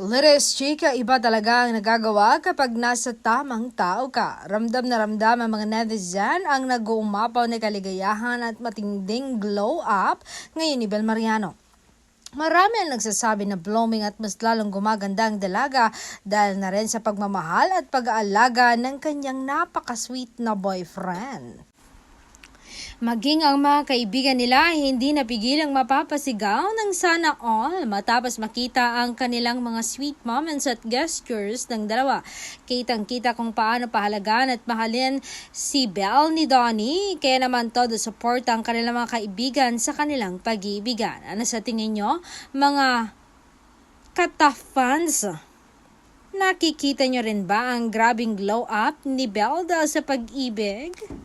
Liris, chika, iba talaga ang nagagawa kapag nasa tamang tao ka. Ramdam na ramdam ang mga netizen ang nag-uumapaw na kaligayahan at matinding glow up ngayon ni Bel Mariano. Marami ang nagsasabi na blooming at mas lalong gumaganda ang dalaga dahil na rin sa pagmamahal at pag-aalaga ng kanyang napaka-sweet na boyfriend. Maging ang mga kaibigan nila hindi napigilang mapapasigaw ng sana all matapos makita ang kanilang mga sweet moments at gestures ng dalawa. Kitang-kita kung paano pahalagaan at mahalin si Belle ni Donnie, kaya naman todo support ang kanilang mga kaibigan sa kanilang pag-iibigan. Ano sa tingin nyo, mga kata-fans? Nakikita nyo rin ba ang grabing glow up ni Belle dahil sa pag-ibig?